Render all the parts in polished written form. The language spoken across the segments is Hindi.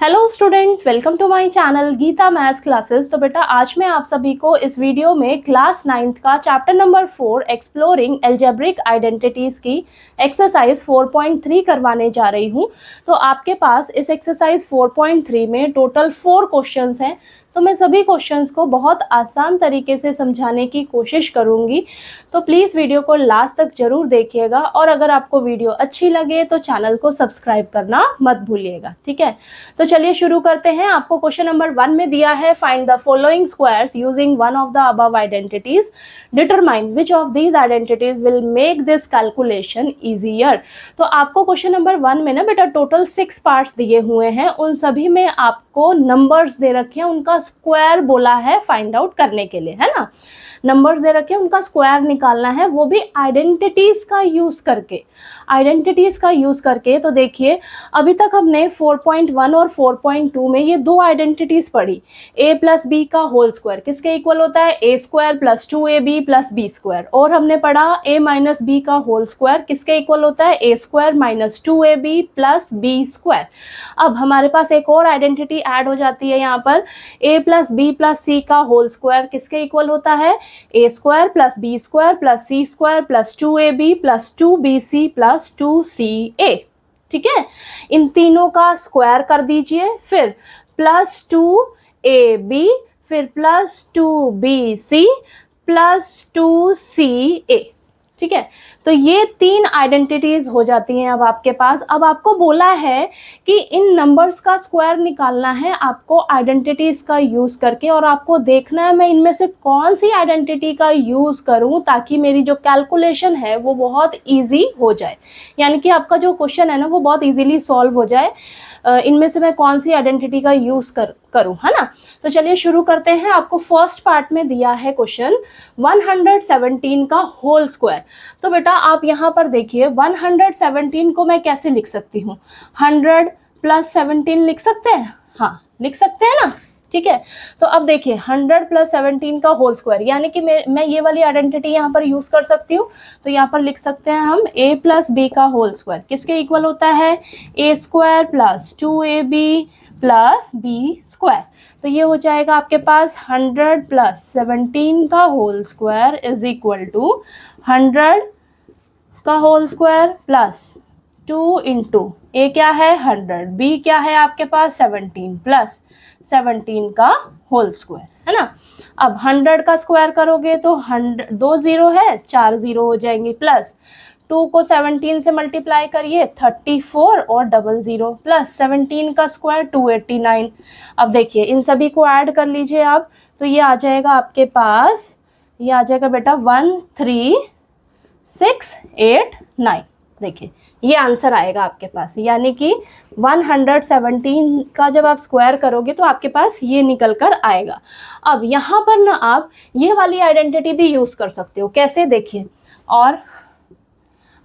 Hello students, welcome to my channel Geeta maths classes. तो बेटा आज मैं आप सभी को इस वीडियो में क्लास 9th का chapter number 4 exploring algebraic identities की एक्सरसाइज 4.3 करवाने जा रही हूँ। तो आपके पास इस एक्सरसाइज 4.3 में टोटल 4 क्वेश्चंस हैं। तो मैं सभी क्वेश्चंस को बहुत आसान तरीके से समझाने की कोशिश करूँगी। तो प्लीज़ वीडियो को लास्ट तक ज़रूर देखिएगा और अगर आपको वीडियो अच्छी लगे तो चैनल को सब्सक्राइब करना मत भूलिएगा, ठीक है। तो चलिए शुरू करते हैं। आपको क्वेश्चन नंबर 1 में दिया है find the following squares using one of the above identities, determine which of these identities will make this calculation easier. तो आपको क्वेश्चन नंबर 1 में ना बेटा टोटल 6 पार्ट्स दिए हुए हैं, उन सभी में आपको नंबर्स दे रखे हैं, उनका स्क्वायर बोला है फाइंड आउट करने के लिए, है ना। नंबर्स दे रखे हैं, उनका स्क्वायर निकालना है, वो भी आइडेंटिटीज का यूज करके। आइडेंटिटीज का यूज करके तो देखिए अभी तक हमने 4.1 और 4.2 में ये दो आइडेंटिटीज पढ़ी। a प्लस बी का होल स्क्वायर किसके इक्वल होता है? a square plus 2ab plus B square. और हमने पढ़ा a माइनस बी का होल स्क्वायर किसके इक्वल होता है? a square minus 2ab plus B square. अब हमारे पास एक और आइडेंटिटी ऐड हो जाती है यहाँ पर, a plus B plus C का होल स्क्वायर किसके इक्वल होता है? a square plus B square plus C square plus 2ab plus 2bc plus 2ca। ठीक है, इन तीनों का स्क्वायर कर दीजिए, फिर प्लस 2ab फिर प्लस 2bc प्लस 2ca। ठीक है, तो ये तीन आइडेंटिटीज हो जाती हैं अब आपके पास। अब आपको बोला है कि इन नंबर्स का स्क्वायर निकालना है आपको आइडेंटिटीज का यूज करके, और आपको देखना है मैं इनमें से कौन सी आइडेंटिटी का यूज करूं ताकि मेरी जो कैलकुलेशन है वो बहुत इजी हो जाए, यानी कि आपका जो क्वेश्चन है ना वो बहुत इजीली सॉल्व हो जाए। इनमें से मैं कौन सी आइडेंटिटी का यूज करूं, है ना। तो चलिए शुरू करते हैं। आपको फर्स्ट पार्ट में दिया है क्वेश्चन 117 का होल स्क्वायर। तो बेटा आप यहाँ पर देखिए 117 को मैं कैसे लिख सकती हूँ? 100 प्लस 17 लिख सकते हैं, हाँ लिख सकते हैं ना। ठीक है, तो अब देखिए 100 प्लस 17 का होल स्क्वायर, यानी कि मैं ये वाली आइडेंटिटी यहाँ पर यूज कर सकती हूँ। तो यहाँ पर लिख सकते हैं हम a प्लस बी का होल स्क्वायर किसके इक्वल होता है? a square plus 2ab plus B square. तो ये हो जाएगा आपके पास 100 प्लस 17 का whole square is equal to 100 का whole square plus 2 into A क्या है 100, बी क्या है आपके पास 17 प्लस 17 का होल स्क्वायर, है ना। अब 100 का स्क्वायर करोगे तो 100 दो जीरो है, 4 जीरो हो जाएंगे, प्लस 2 को 17 से मल्टीप्लाई करिए 34 और 00 प्लस 17 का स्क्वायर 289। अब देखिए इन सभी को ऐड कर लीजिए आप, तो ये आ जाएगा आपके पास, ये आ जाएगा बेटा 13689। देखिए ये आंसर आएगा आपके पास, यानी कि 117 का जब आप स्क्वायर करोगे तो आपके पास ये निकल कर आएगा। अब यहाँ पर ना आप ये वाली आइडेंटिटी भी यूज कर सकते हो, कैसे देखिए। और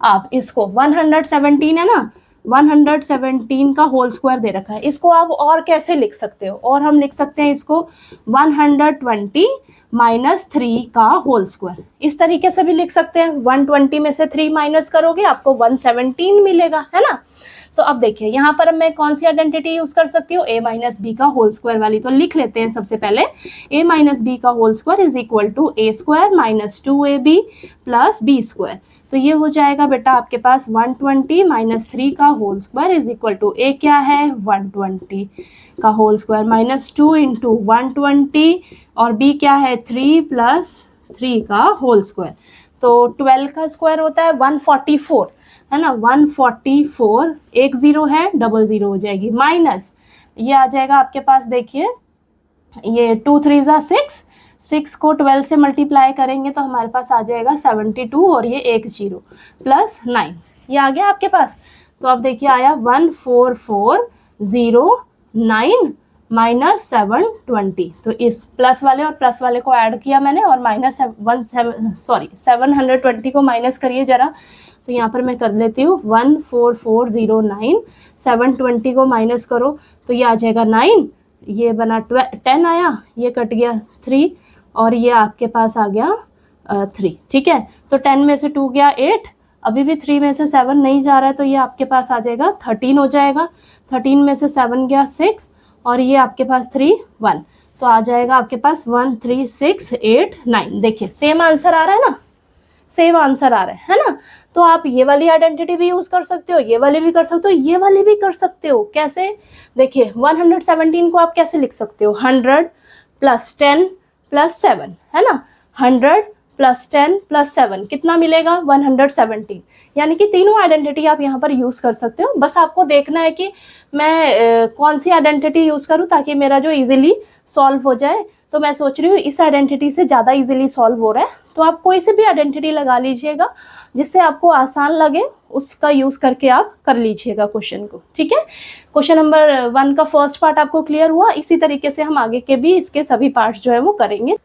आप इसको 117 है ना, 117 का होल स्क्वायर दे रखा है, इसको आप और कैसे लिख सकते हो? और हम लिख सकते हैं इसको 120 माइनस 3 का होल स्क्वायर, इस तरीके से भी लिख सकते हैं। 120 में से 3 माइनस करोगे आपको 117 मिलेगा, है ना। तो अब देखिए यहाँ पर मैं कौन सी आइडेंटिटी यूज कर सकती हूँ? a माइनस बी का होल स्क्वायर वाली। तो लिख लेते हैं सबसे पहले, a माइनस बी का whole square is equal to a square minus 2ab plus B square. तो ये हो जाएगा बेटा आपके पास 120 माइनस 3 का whole square is equal to a क्या है 120 का होल स्क्वायर माइनस 2 इंटू 120 और b क्या है 3 प्लस 3 का होल स्क्वायर। तो 12 का स्क्वायर होता है 144, है ना। 144, एक जीरो है, 00 हो जाएगी, माइनस ये आ जाएगा आपके पास, देखिए ये 2 3 जा 6 को 12 से मल्टीप्लाई करेंगे तो हमारे पास आ जाएगा 72 और ये एक जीरो प्लस 9, ये आ गया आपके पास। तो अब देखिए आया 14409 माइनस 720। तो इस प्लस वाले और प्लस वाले को ऐड किया मैंने और माइनस 720 को माइनस करिए जरा। तो यहाँ पर मैं कर लेती हूँ 14409, 720 को माइनस करो तो ये आ जाएगा 9, ये बना 10 आया, ये कट गया 3 और ये आपके पास आ गया 3। ठीक है, तो 10 में से 2 गया 8, अभी भी 3 में से 7 नहीं जा रहा है, तो ये आपके पास आ जाएगा 13 हो जाएगा। 13 में से 7 गया 6, और ये आपके पास 3 1, तो आ जाएगा आपके पास 1 3 6 8 9। देखिए सेम आंसर आ रहा है ना, सेम आंसर आ रहा है ना। तो आप ये वाली आइडेंटिटी भी यूज कर सकते हो, ये वाली भी कर सकते हो, ये वाली भी कर सकते हो। कैसे? देखिए 117 को आप कैसे लिख सकते हो, 100 प्लस 10 प्लस 7, है ना। 100 प्लस 10 प्लस 7 कितना मिलेगा, 117। यानी कि तीनों आइडेंटिटी आप यहाँ पर यूज कर सकते हो। बस आपको देखना है कि मैं कौन सी आइडेंटिटी यूज करूँ ताकि मेरा जो इजीली सॉल्व हो जाए। तो मैं सोच रही हूँ इस आइडेंटिटी से ज़्यादा इजीली सॉल्व हो रहा है, तो आप कोई से भी आइडेंटिटी लगा लीजिएगा जिससे आपको आसान लगे, उसका यूज़ करके आप कर लीजिएगा क्वेश्चन को। ठीक है, क्वेश्चन नंबर 1 का फर्स्ट पार्ट आपको क्लियर हुआ। इसी तरीके से हम आगे के भी इसके सभी पार्ट्स जो है वो करेंगे।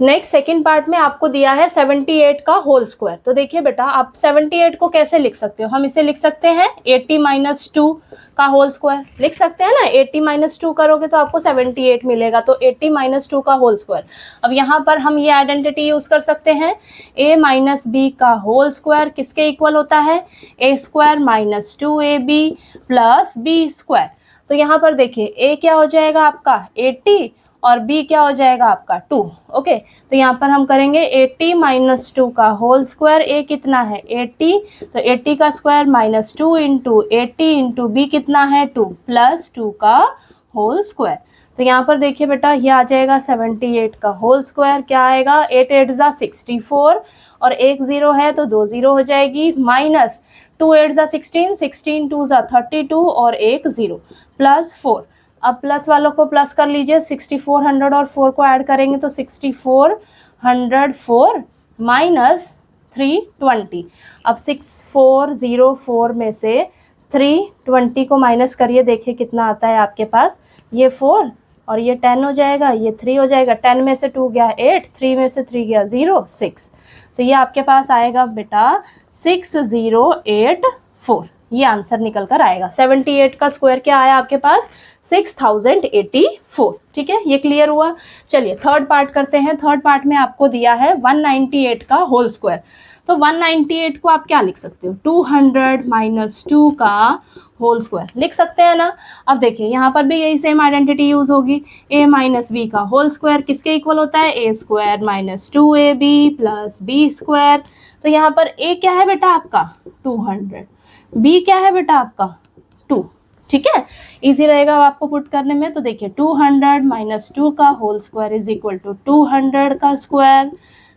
नेक्स्ट सेकंड पार्ट में आपको दिया है 78 का होल स्क्वायर। तो देखिए बेटा, आप 78 को कैसे लिख सकते हो, हम इसे लिख सकते हैं 80 - 2 का होल स्क्वायर, लिख सकते हैं ना। 80 - 2 करोगे तो आपको 78 मिलेगा, तो 80 - 2 का होल स्क्वायर। अब यहाँ पर हम ये आइडेंटिटी यूज कर सकते हैं, a - b का होल स्क्वायर किसके इक्वल होता है, a² - 2ab प्लस b²। तो यहाँ पर देखिए a क्या हो जाएगा आपका 80 और b क्या हो जाएगा आपका 2। ओके, तो यहाँ पर हम करेंगे 80 - 2 का होल स्क्वायर। a कितना है 80, तो 80 का square minus 2 into 80 into B कितना है 2 प्लस 2 का होल स्क्वायर। तो यहाँ पर देखिए बेटा, ये आ जाएगा 78 का होल स्क्वायर। क्या आएगा, 8 8 ज़ा 64 और एक 0 है तो 2 0 हो जाएगी, माइनस 2 8 ज़ा 16, 16 2 ज़ा 32 और एक 0 प्लस 4। अब प्लस वालों को प्लस कर लीजिए, 6400 और 4 को ऐड करेंगे तो 6404 माइनस 320। अब 6404 में से 320 को माइनस करिए, देखिए कितना आता है आपके पास, ये 4 और ये 10 हो जाएगा, ये 3 हो जाएगा। 10 में से 2 गया 8, 3 में से 3 गया 0 6, तो ये आपके पास आएगा बेटा 6084। ये आंसर निकल कर आएगा। 78 का स्क्वायर क्या आया आपके पास, 6084। ठीक है, ये क्लियर हुआ। चलिए थर्ड पार्ट करते हैं। थर्ड पार्ट में आपको दिया है 198 का होल स्क्वायर। तो 198 को आप क्या लिख सकते हो, 200 - 2 का होल स्क्वायर लिख सकते हैं ना। अब देखिए यहाँ पर भी यही सेम आइडेंटिटी यूज होगी, a - b का होल स्क्वायर किसके इक्वल होता है, a² - 2ab प्लस b²। तो यहाँ पर a क्या है बेटा आपका 200, b क्या है बेटा आपका 2। ठीक है, इजी रहेगा आपको पुट करने में। तो देखिए 200 - 2 का whole square is equal to 200 का square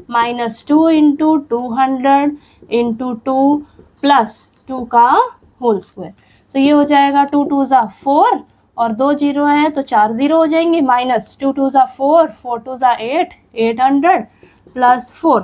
minus 2 into 200 into 2 plus 2 का होल स्क्वायर। तो ये हो जाएगा 2 2 ज़ा 4 और 2 0 है तो 4 0 हो जाएंगे, माइनस 2 2 ज़ा 4, 4 2 ज़ा 8, 800 प्लस 4।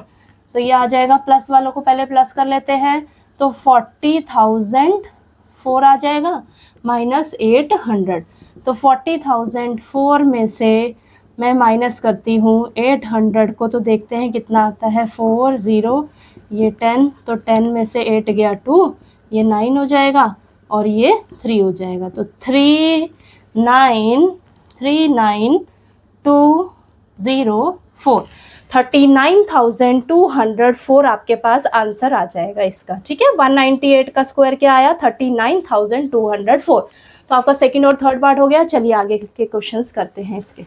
तो ये आ जाएगा, प्लस वालों को पहले प्लस कर लेते हैं, तो 40,004 आ जाएगा माइनस 800। तो 40,004 में से मैं माइनस करती हूँ 800 को, तो देखते हैं कितना आता है, 4 0 ये 10, तो 10 में से 8 गया 2, ये 9 हो जाएगा और ये 3 हो जाएगा। तो 3939204 39,204 आपके पास आंसर आ जाएगा इसका। ठीक है, 198 का स्क्वायर क्या आया, 39,204। तो आपका सेकंड और थर्ड पार्ट हो गया। चलिए आगे के क्वेश्चंस करते हैं इसके।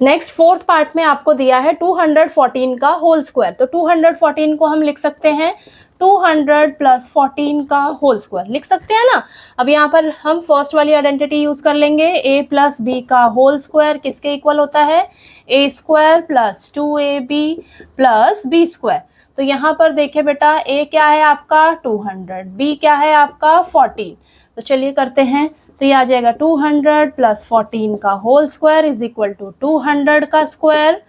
नेक्स्ट फोर्थ पार्ट में आपको दिया है 214 का होल स्क्वायर। तो 214 को हम लिख सकते हैं 200 प्लस 14 का होल स्क्वायर, लिख सकते हैं ना। अब यहाँ पर हम फर्स्ट वाली आइडेंटिटी यूज कर लेंगे, a प्लस बी का होल स्क्वायर किसके इक्वल होता है, a² plus 2ab plus b²। तो यहाँ पर देखिए बेटा, a क्या है आपका 200, b क्या है आपका 14। तो चलिए करते हैं, तो ये आ जाएगा 200 प्लस 14 का whole square is equal to 200 का square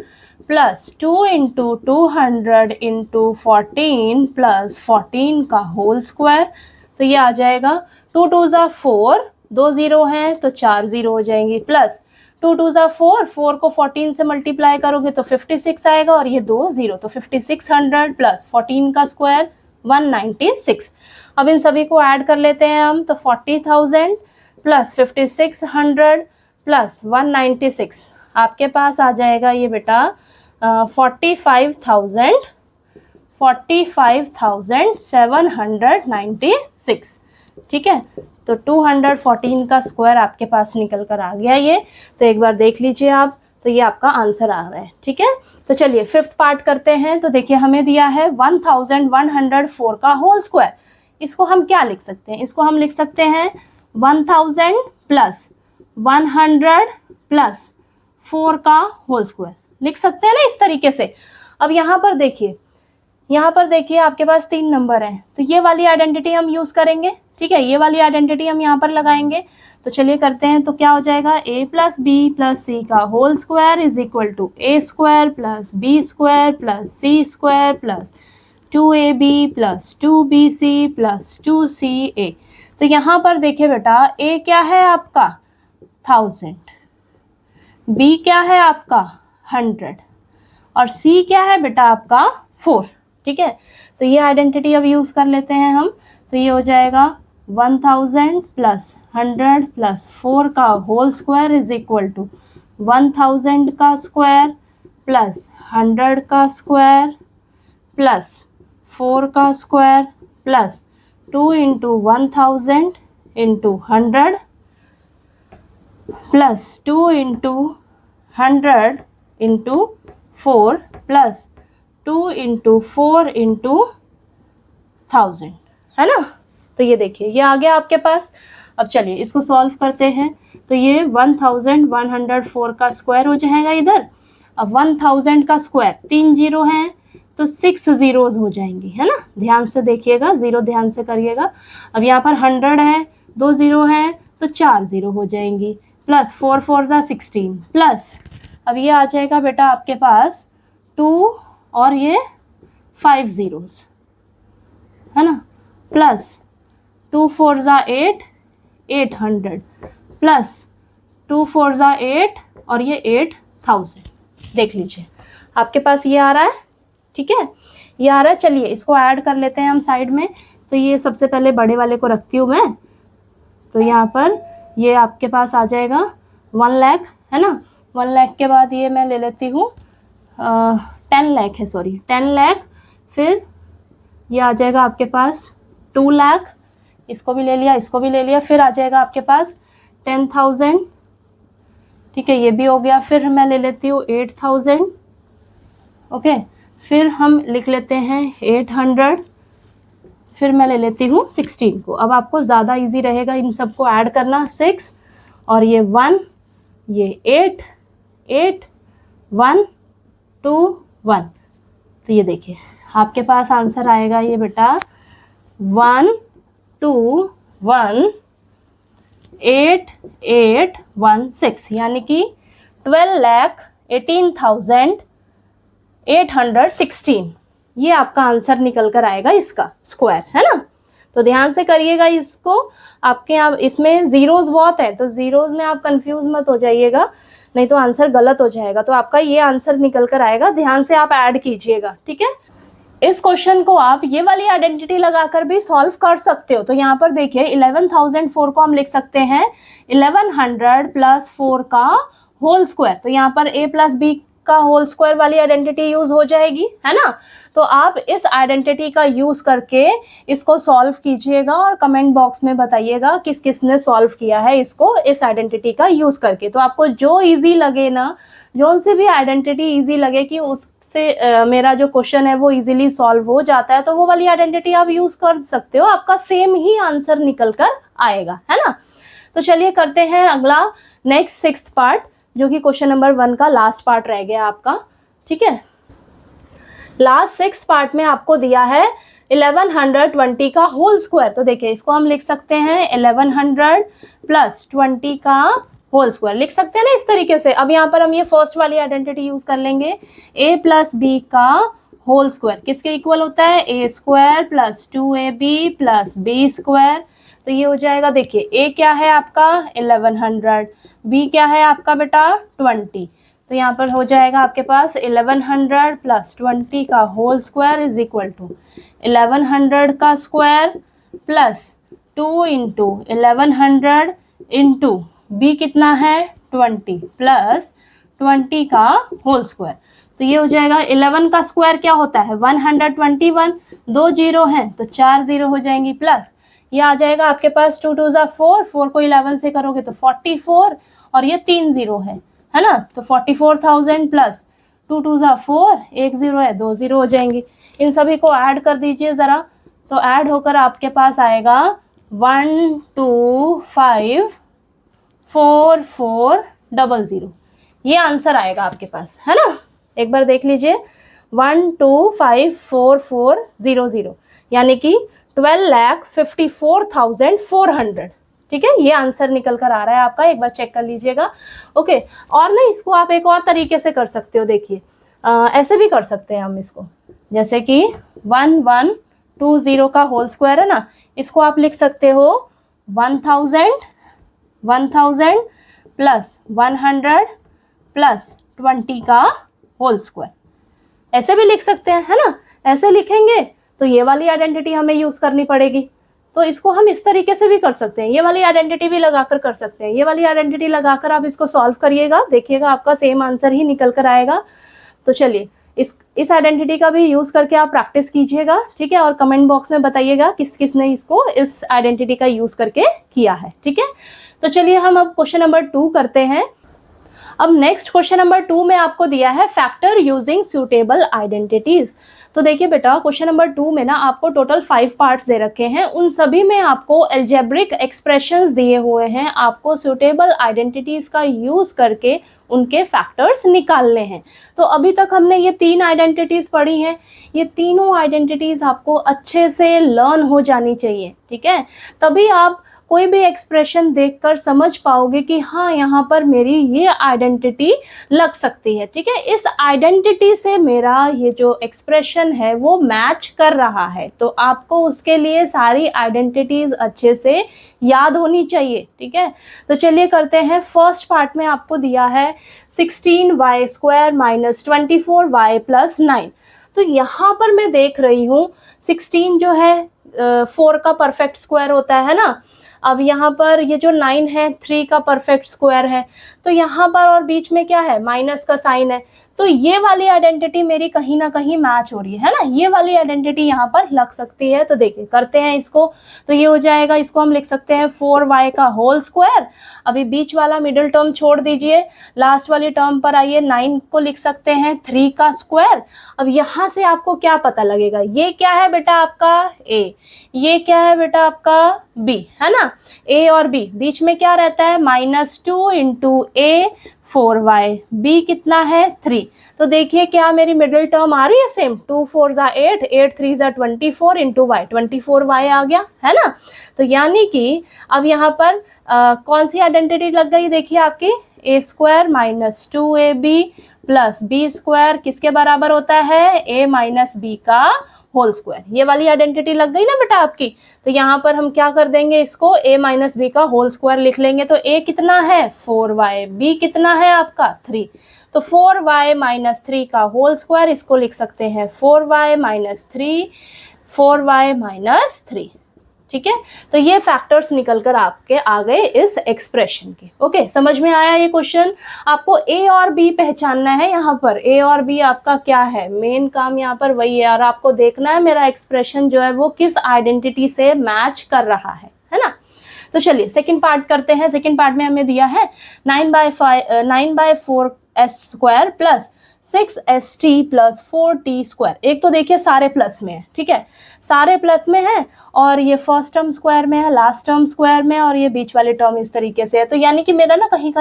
plus 2 into 200 into 14 plus 14 का होल स्क्वायर। तो ये आ जाएगा 2 2 ज़ा 4, 2 0 हैं तो 4 0 हो जाएंगी, प्लस 2 2 ज़ा 4, 4 को 14 से मल्टीप्लाई करोगे तो 56 आएगा और ये 2 0, तो 5600 प्लस 14 का स्क्वायर 196। अब इन सभी को ऐड कर लेते हैं हम, तो 40,000 प्लस 5600 प्लस 196 आपके पास आ जाएगा ये बेटा 45,000 45,796। ठीक है, तो 214 का स्क्वायर आपके पास निकल कर आ गया ये। तो एक बार देख लीजिए आप, तो ये आपका आंसर आ रहा है। ठीक है, तो चलिए फिफ्थ पार्ट करते हैं। तो देखिए हमें दिया है 1104 का होल स्क्वायर। इसको हम क्या लिख सकते हैं? इसको हम लिख सकते हैं 1000 प्लस 100 प्लस 4 का होल स्क्वायर, लिख सकते हैं ना इस तरीके से। अब यहाँ पर देखिए, आपके पास 3 नंबर हैं, तो ये वाली आइडेंटिटी हम यूज़ करेंगे। ठीक है, ये वाली आइडेंटिटी हम यहाँ पर लगाएंगे। तो चलिए करते हैं। तो क्या हो जाएगा, a plus B plus C का whole square is equal to a square plus B square plus C square plus 2ab plus 2bc plus 2ca। तो यहाँ पर देखिए बेटा, a क्या है आपका 1000, b क्या है आपका 100 और c क्या है बेटा आपका 4। ठीक है, तो ये आइडेंटिटी अब यूज़ कर लेते हैं हम। तो ये हो जाएगा 1000 प्लस 100 प्लस 4 का whole square is equal to 1000 का स्क्वायर प्लस 100 का स्क्वायर प्लस 4 का square plus 2 into 1000 into 100 plus 2 into 100 into 4 plus 2 into 4 into 1000, है ना। तो ये देखिए ये आ गया आपके पास। अब चलिए इसको सॉल्व करते हैं। तो ये 1104 का स्क्वायर हो जाएगा इधर। अब 1000 का स्क्वायर 3 जीरो हैं तो 6 जीरोज हो जाएंगी, है ना। ध्यान से देखिएगा, जीरो ध्यान से करिएगा। अब यहाँ पर 100 है, 2 जीरो हैं तो 4 जीरो हो जाएंगी, प्लस 4 4 जा 16 प्लस अब ये आ जाएगा बेटा आपके पास 2 और ये 5 जीरोज, है ना, प्लस 2 4 जा 8 800 प्लस 2 4 जा 8 और ये 8000। देख लीजिए आपके पास ये आ रहा है। ठीक है, ये आ रहा है। चलिए इसको ऐड कर लेते हैं हम साइड में। तो ये सबसे पहले बड़े वाले को रखती हूँ मैं। तो यहाँ पर ये आपके पास आ जाएगा 1 लाख, है ना। 1 लाख के बाद ये मैं ले लेती हूँ 10 लाख है, सॉरी 10 लाख। फिर ये आ जाएगा आपके पास 2 लाख, इसको भी ले लिया, इसको भी ले लिया। फिर आ जाएगा आपके पास 10,000। ठीक है, ये भी हो गया। फिर मैं ले लेती हूँ 8,000। ओके, फिर हम लिख लेते हैं 800। फिर मैं ले लेती हूँ 16 को। अब आपको ज़्यादा इजी रहेगा इन सबको ऐड करना। 6 और ये 1, ये 8 8 1 2 1। तो ये देखिए आपके पास आंसर आएगा ये बेटा 1 2 1 8 8 1 6, यानी कि 12,18,816। ये आपका आंसर निकल कर आएगा इसका स्क्वायर, है ना। तो ध्यान से करिएगा इसको। आपके यहाँ इसमें जीरोज बहुत है, तो जीरोज में आप कंफ्यूज मत हो जाइएगा, नहीं तो आंसर गलत हो जाएगा। तो आपका ये आंसर निकल कर आएगा, ध्यान से आप ऐड कीजिएगा। ठीक है, इस क्वेश्चन को आप ये वाली आइडेंटिटी लगाकर भी सॉल्व कर सकते हो। तो यहाँ पर देखिए 11,004 को हम लिख सकते हैं 1100 प्लस 4 का होल स्क्वायर। तो यहाँ पर a प्लस बी का होल स्क्वायर वाली आइडेंटिटी यूज हो जाएगी, है ना। तो आप इस आइडेंटिटी का यूज करके इसको सॉल्व कीजिएगा और कमेंट बॉक्स में बताइएगा किस किसने सॉल्व किया है इसको इस आइडेंटिटी का यूज करके। तो आपको जो इजी लगे ना, जो से भी आइडेंटिटी इजी लगे कि उससे मेरा जो क्वेश्चन है वो इजीली सॉल्व हो जाता है, तो वो वाली आइडेंटिटी आप यूज कर सकते हो। आपका सेम ही आंसर निकल कर आएगा, है ना। तो चलिए करते हैं अगला नेक्स्ट 6th पार्ट, जो कि क्वेश्चन नंबर 1 का लास्ट पार्ट रह गया आपका। ठीक है, लास्ट 6th पार्ट में आपको दिया है 1120 का होल स्क्वायर। तो देखिए इसको हम लिख सकते हैं 1100 प्लस 20 का होल स्क्वायर, लिख सकते हैं ना इस तरीके से। अब यहाँ पर हम ये फर्स्ट वाली आइडेंटिटी यूज कर लेंगे, a प्लस बी का होल स्क्वायर किसके इक्वल होता है, a square plus 2ab plus b square. तो ये हो जाएगा, देखिए a क्या है आपका 1100, b क्या है आपका बेटा 20। तो यहाँ पर हो जाएगा आपके पास 1100 प्लस 20 का whole square is equal to 1100 का square plus 2 into 1100 into B कितना है 20 प्लस 20 का होल स्क्वायर। तो ये हो जाएगा 11 का स्क्वायर क्या होता है 121, 2 जीरो हैं तो 4 जीरो हो जाएंगी, प्लस ये आ जाएगा आपके पास 2 2 ज़ा 4, 4 को 11 से करोगे तो 44 और ये 3 जीरो है ना, तो 44,000 प्लस 2 2 ज़ा 4, 1 जीरो है 2 जीरो हो जाएंगे। इन सभी को ऐड कर दीजिए ज़रा, तो ऐड होकर आपके पास आएगा 1254,4,4,0,0। ये आंसर आएगा आपके पास, है ना। एक बार देख लीजिए 1254,4,4,0,0 यानी कि 12,54,400। ठीक है, ये आंसर निकल कर आ रहा है आपका, एक बार चेक कर लीजिएगा। ओके, और ना इसको आप एक और तरीके से कर सकते हो, देखिए ऐसे भी कर सकते हैं हम इसको, जैसे कि 1120 का होल स्क्वायर है ना, इसको आप लिख सकते हो 1000 प्लस 100 प्लस 20 का होल स्क्वायर, ऐसे भी लिख सकते हैं, है ना। ऐसे लिखेंगे तो ये वाली आइडेंटिटी हमें यूज करनी पड़ेगी, तो इसको हम इस तरीके से भी कर सकते हैं, ये वाली आइडेंटिटी भी लगाकर कर सकते हैं। ये वाली आइडेंटिटी लगाकर आप इसको सॉल्व करिएगा, देखिएगा आपका सेम आंसर ही निकल कर आएगा। तो चलिए इस आइडेंटिटी का भी यूज करके आप प्रैक्टिस कीजिएगा, ठीक है, और कमेंट बॉक्स में बताइएगा किस किस ने इसको इस आइडेंटिटी का यूज करके किया है, ठीक है। तो चलिए हम अब क्वेश्चन नंबर 2 करते हैं। अब नेक्स्ट क्वेश्चन नंबर 2 में आपको दिया है फैक्टर यूजिंग सुटेबल आइडेंटिटीज। तो देखिए बेटा, क्वेश्चन नंबर 2 में ना आपको टोटल 5 पार्ट्स दे रखे हैं, उन सभी में आपको एल्जेब्रिक एक्सप्रेशंस दिए हुए हैं, आपको सुटेबल आइडेंटिटीज का यूज करके उनके फैक्टर्स निकालने हैं। तो अभी तक हमने ये 3 आइडेंटिटीज पढ़ी हैं, ये तीनों आइडेंटिटीज आपको अच्छे से लर्न हो जानी चाहिए, ठीक है, तभी आप कोई भी एक्सप्रेशन देखकर समझ पाओगे कि हाँ यहाँ पर मेरी ये आइडेंटिटी लग सकती है, ठीक है, इस आइडेंटिटी से मेरा ये जो एक्सप्रेशन है वो मैच कर रहा है। तो आपको उसके लिए सारी आइडेंटिटीज अच्छे से याद होनी चाहिए, ठीक है। तो चलिए करते हैं। फर्स्ट पार्ट में आपको दिया है 16y² माइनस 24y प्लस 9। तो यहाँ पर मैं देख रही हूँ 16 जो है 4 का परफेक्ट स्क्वायर होता है ना, अब यहाँ पर ये जो 9 है 3 का परफेक्ट स्क्वायर है, तो यहाँ पर और बीच में क्या है माइनस का साइन है, तो ये वाली आइडेंटिटी मेरी कहीं ना कहीं मैच हो रही है ना, ये वाली आइडेंटिटी यहाँ पर लग सकती है। तो देखिए करते हैं इसको, तो ये हो जाएगा, इसको हम लिख सकते हैं 4y का होल स्क्वायर। अभी बीच वाला मिडिल टर्म छोड़ दीजिए, लास्ट वाली टर्म पर आइए, 9 को लिख सकते हैं 3 का स्क्वायर। अब यहाँ से आपको क्या पता लगेगा, ये क्या है बेटा आपका a, ये क्या है बेटा आपका b, है ना, a और b, बीच में क्या रहता है -2 इंटू a 4y, b कितना है 3। तो देखिए क्या मेरी मिडिल टर्म आ रही है सेम, 2 4 ज़ा 8, 8 3 ज़ा 24 इंटू y, 24y आ गया, है ना। तो यानी कि अब यहाँ पर कौन सी आइडेंटिटी लग गई, देखिए आपकी a² minus 2ab plus b² किसके बराबर होता है a माइनस b का होल स्क्वायर, ये वाली आइडेंटिटी लग गई ना बेटा आपकी। तो यहाँ पर हम क्या कर देंगे, इसको a माइनस बी का होल स्क्वायर लिख लेंगे। तो a कितना है 4y, b कितना है आपका 3, तो 4y माइनस 3 का होल स्क्वायर, इसको लिख सकते हैं 4y माइनस 3, 4y माइनस 3, ठीक है। तो ये फैक्टर्स निकल कर आपके आ गए इस एक्सप्रेशन के। ओके, समझ में आया ये क्वेश्चन। आपको a और b पहचानना है, यहाँ पर a और b आपका क्या है, मेन काम यहाँ पर वही है, और आपको देखना है मेरा एक्सप्रेशन जो है वो किस आइडेंटिटी से मैच कर रहा है ना। तो चलिए सेकंड पार्ट करते हैं। सेकंड पार्ट में हमें दिया है 9/4s² plus 6st plus 4t²। एक तो देखिए सारे प्लस में है, ठीक है, सारे प्लस में है, और ये फर्स्ट टर्म स्क्वायर में है, लास्ट टर्म स्क्वायर में, और ये बीच वाले टर्म इस तरीके से है। तो यानी कि मेरा ना कहीं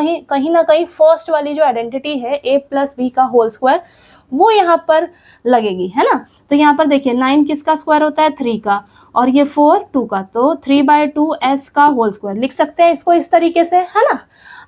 ना कहीं फर्स्ट वाली जो आइडेंटिटी है a प्लस b का होल स्क्वायर वो यहाँ पर लगेगी, है ना। तो यहाँ पर देखिए 9 किसका स्क्वायर होता है 3 का, और ये 4 2 का, तो 3/2s का होल स्क्वायर लिख सकते हैं इसको इस तरीके से, है ना।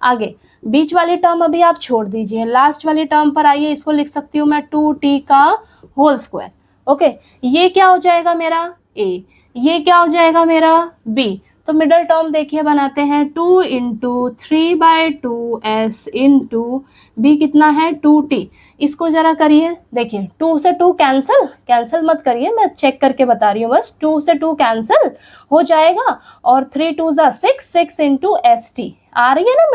आगे बीच वाली टर्म अभी आप छोड़ दीजिए, लास्ट वाली टर्म पर आइए, इसको लिख सकती हूँ मैं 2t का होल स्क्वायर। ओके, ये क्या हो जाएगा मेरा a, ये क्या हो जाएगा मेरा b। तो मिडल टर्म देखिए बनाते हैं 2 इंटू 3/2s इंटू b कितना है 2t। इसको जरा करिए, देखिए 2 से 2 कैंसिल मत करिए, मैं चेक करके बता रही हूँ बस, 2 से 2 कैंसिल हो जाएगा, और 3 2 ज़ा 6, 6 इंटू st आ रही है ना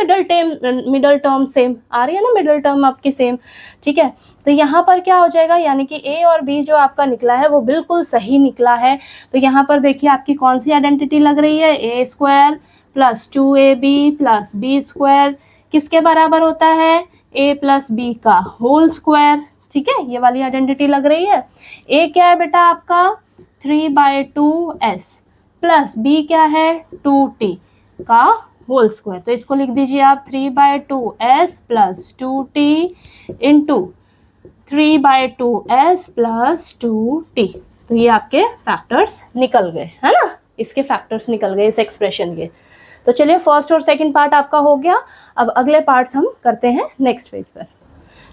मिडल टर्म सेम आ रही है ना, मिडल टर्म आपकी सेम, ठीक है। तो यहाँ पर क्या हो जाएगा, यानी कि ए और बी जो आपका निकला है वो बिल्कुल सही निकला है। तो यहाँ पर देखिए आपकी कौन सी आइडेंटिटी लग रही है, A square plus 2ab plus B square किसके बराबर होता है, ए प्लस बी का होल स्क्वायर, ठीक है, ये वाली आइडेंटिटी लग रही है। ए क्या है बेटा आपका 3/2s प्लस बी क्या है 2t का होल स्क्वायर, तो इसको लिख दीजिए आप 3/2s plus 2t into 3/2s plus 2t। तो ये आपके फैक्टर्स निकल गए, है ना, इसके फैक्टर्स निकल गए इस एक्सप्रेशन के। तो चलिए फर्स्ट और सेकंड पार्ट आपका हो गया। अब अगले पार्ट्स हम करते हैं नेक्स्ट पेज पर।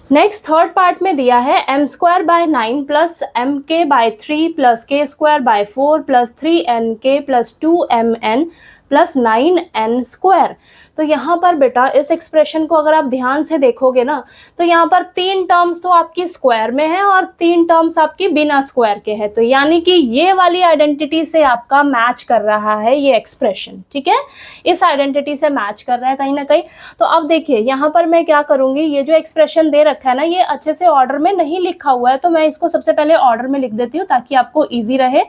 नेक्स्ट थर्ड पार्ट में दिया है m²/9 plus mk/3 plus k²/4 plus 3nk plus 2mn plus 9n²। तो यहाँ पर बेटा इस एक्सप्रेशन को अगर आप ध्यान से देखोगे ना, तो यहाँ पर 3 टर्म्स तो आपकी स्क्वायर में है और 3 टर्म्स आपकी बिना स्क्वायर के है, तो यानी कि ये वाली आइडेंटिटी से आपका मैच कर रहा है ये एक्सप्रेशन, ठीक है, इस आइडेंटिटी से मैच कर रहा है कहीं ना कहीं। तो अब देखिए यहाँ पर मैं क्या करूँगी, ये जो एक्सप्रेशन दे रखा है ना, ये अच्छे से ऑर्डर में नहीं लिखा हुआ है, तो मैं इसको सबसे पहले ऑर्डर में लिख देती हूँ ताकि आपको ईजी रहे।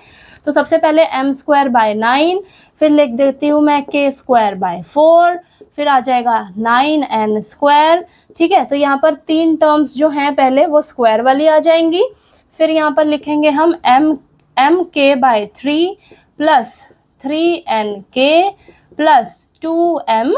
तो सबसे पहले m²/9, फिर लिख देती हूँ मैं k²/4, फिर आ जाएगा 9n², ठीक है। तो यहाँ पर 3 टर्म्स जो हैं पहले वो स्क्वायर वाली आ जाएंगी, फिर यहाँ पर लिखेंगे हम mk/3 plus 3nk plus 2mn,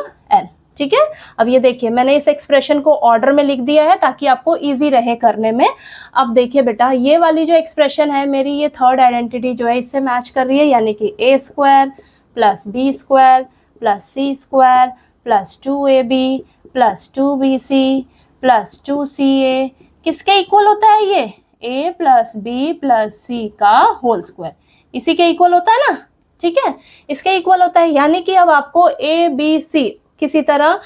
ठीक है। अब ये देखिए मैंने इस एक्सप्रेशन को ऑर्डर में लिख दिया है ताकि आपको इजी रहे करने में। अब देखिए बेटा ये वाली जो एक्सप्रेशन है मेरी, ये थर्ड आइडेंटिटी जो है इससे मैच कर रही है, यानी कि a² plus b² plus c² plus 2ab plus 2bc plus 2ca किसके इक्वल होता है, ये a plus b plus c का होल स्क्वायर, इसी के इक्वल होता है ना, ठीक है, इसके इक्वल होता है। यानी कि अब आपको a b c किसी तरह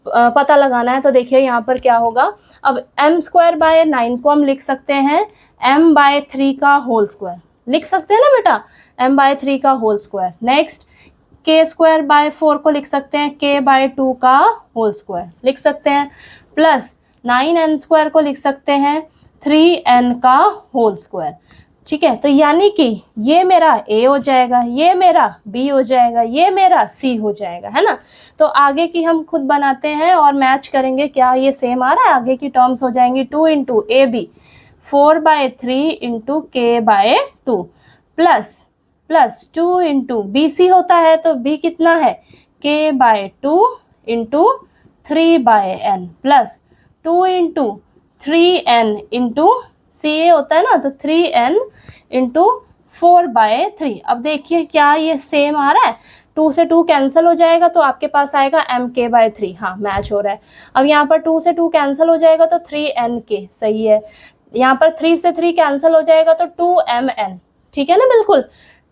पता लगाना है, तो देखिए यहाँ पर क्या होगा, अब m²/9 को हम लिख सकते हैं m/3 का होल स्क्वायर, लिख सकते हैं ना बेटा, m/3 का होल स्क्वायर। नेक्स्ट k²/4 को लिख सकते हैं k/2 का होल स्क्वायर लिख सकते हैं, प्लस 9n² को लिख सकते हैं 3n का होल स्क्वायर, ठीक है। तो यानी कि ये मेरा a हो जाएगा, ये मेरा b हो जाएगा, ये मेरा c हो जाएगा, है ना। तो आगे की हम खुद बनाते हैं और मैच करेंगे, क्या ये सेम आ रहा है, आगे की टर्म्स हो जाएंगी 2 into ab 4/3 into k/2 plus 2 into bc होता है, तो b कितना है k/2 into 3/n plus 2 into 3n into ca होता है ना, तो 3n इंटू 4/3। अब देखिए क्या ये सेम आ रहा है, 2 से 2 कैंसिल हो जाएगा तो आपके पास आएगा mk/3, हाँ मैच हो रहा है। अब यहाँ पर 2 से 2 कैंसिल हो जाएगा तो 3nk, सही है। यहाँ पर 3 से 3 कैंसिल हो जाएगा तो 2mn, ठीक है ना, बिल्कुल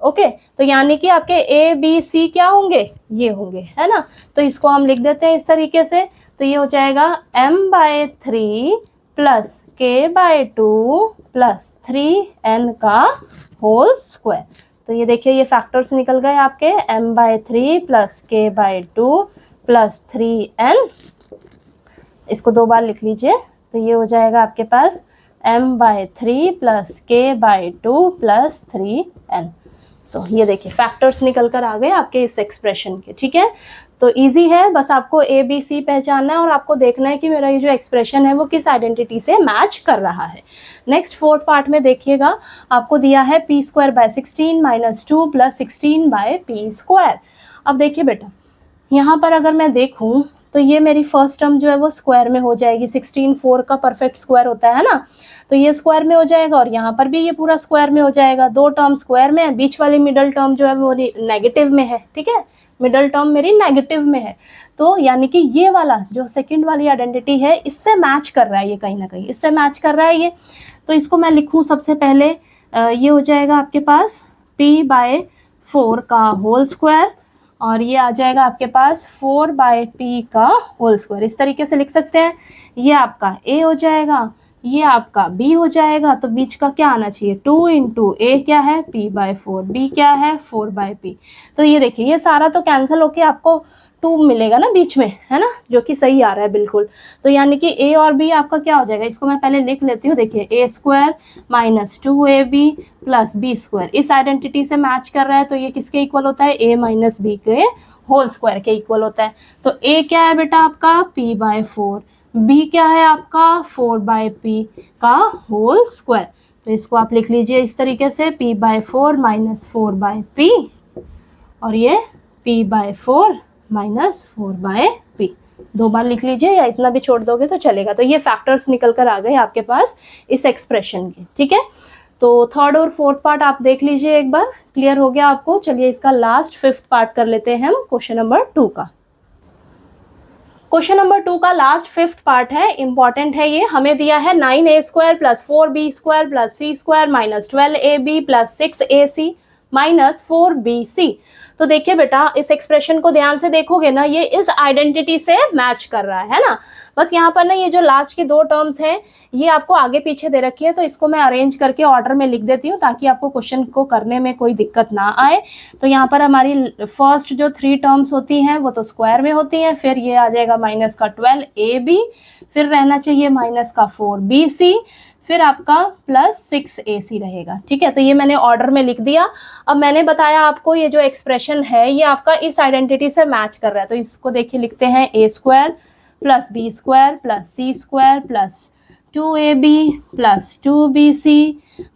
ओके। तो यानी कि आपके a b c क्या होंगे, ये होंगे, है ना। तो इसको हम लिख देते हैं इस तरीके से, तो ये हो जाएगा m/3 plus k/2 plus 3n का होल स्क्वायर। तो ये देखिए ये फैक्टर्स निकल गए आपके, m/3 plus k/2 plus 3n, इसको 2 बार लिख लीजिए, तो ये हो जाएगा आपके पास m/3 plus k/2 plus 3n। तो ये देखिए फैक्टर्स निकल कर आ गए आपके इस एक्सप्रेशन के, ठीक है। तो इजी है, बस आपको ए बी सी पहचानना है और आपको देखना है कि मेरा ये जो एक्सप्रेशन है वो किस आइडेंटिटी से मैच कर रहा है। नेक्स्ट फोर्थ पार्ट में देखिएगा, आपको दिया है p²/16 माइनस 2 प्लस 16/p²। अब देखिए बेटा यहाँ पर अगर मैं देखूँ तो ये मेरी फर्स्ट टर्म जो है वो स्क्वायर में हो जाएगी, 16 4 का परफेक्ट स्क्वायर होता है ना, तो ये स्क्वायर में हो जाएगा और यहाँ पर भी ये पूरा स्क्वायर में हो जाएगा। 2 टर्म स्क्वायर में है, बीच वाली मिडल टर्म जो है वो नेगेटिव में है, ठीक है, मिडल टर्म मेरी नेगेटिव में है। तो यानी कि ये वाला जो सेकंड वाली आइडेंटिटी है इससे मैच कर रहा है, ये कहीं ना कहीं इससे मैच कर रहा है ये। तो इसको मैं लिखूँ सबसे पहले, ये हो जाएगा आपके पास p/4 का होल स्क्वायर और ये आ जाएगा आपके पास 4/p का होल स्क्वायर, इस तरीके से लिख सकते हैं। ये आपका a हो जाएगा, ये आपका b हो जाएगा, तो बीच का क्या आना चाहिए 2 इंटू a क्या है p/4, b क्या है 4/p। तो ये देखिए ये सारा तो कैंसिल होके आपको 2 मिलेगा ना बीच में, है ना, जो कि सही आ रहा है बिल्कुल। तो यानी कि a और b आपका क्या हो जाएगा, इसको मैं पहले लिख लेती हूँ। देखिए a square minus 2ab plus B square इस आइडेंटिटी से मैच कर रहा है, तो ये किसके इक्वल होता है, a माइनस बी के होल स्क्वायर के इक्वल होता है। तो a क्या है बेटा आपका p/4, b क्या है आपका 4/p का होल स्क्वायर। तो इसको आप लिख लीजिए इस तरीके से p/4 माइनस 4/p और ये p/4 माइनस 4/p। 2 बार लिख लीजिए या इतना भी छोड़ दोगे तो चलेगा। तो ये फैक्टर्स निकल कर आ गए आपके पास इस एक्सप्रेशन के, ठीक है। तो थर्ड और फोर्थ पार्ट आप देख लीजिए एक बार, क्लियर हो गया आपको। चलिए इसका लास्ट फिफ्थ पार्ट कर लेते हैं हम क्वेश्चन नंबर 2 का। क्वेश्चन नंबर 2 का लास्ट फिफ्थ पार्ट है, इंपॉर्टेंट है ये। हमें दिया है 9a square plus 4b square plus c square minus 12ab plus 6ac minus 4bc। तो देखिए बेटा इस एक्सप्रेशन को ध्यान से देखोगे ना, ये इस आइडेंटिटी से मैच कर रहा है ना। बस यहाँ पर ना ये जो लास्ट की 2 टर्म्स हैं ये आपको आगे पीछे दे रखी है, तो इसको मैं अरेंज करके ऑर्डर में लिख देती हूँ ताकि आपको क्वेश्चन को करने में कोई दिक्कत ना आए। तो यहाँ पर हमारी फर्स्ट जो 3 टर्म्स होती हैं वो तो स्क्वायर में होती हैं, फिर ये आ जाएगा माइनस का 12ab, फिर रहना चाहिए माइनस का 4bc, फिर आपका प्लस 6ac रहेगा, ठीक है। तो ये मैंने ऑर्डर में लिख दिया। अब मैंने बताया आपको ये जो एक्सप्रेशन है ये आपका इस आइडेंटिटी से मैच कर रहा है, तो इसको देखिए लिखते हैं a square plus b square plus c square plus 2ab plus 2bc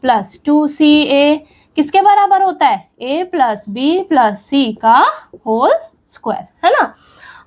plus 2ca किसके बराबर होता है, a plus b plus c का होल स्क्वायर, है ना।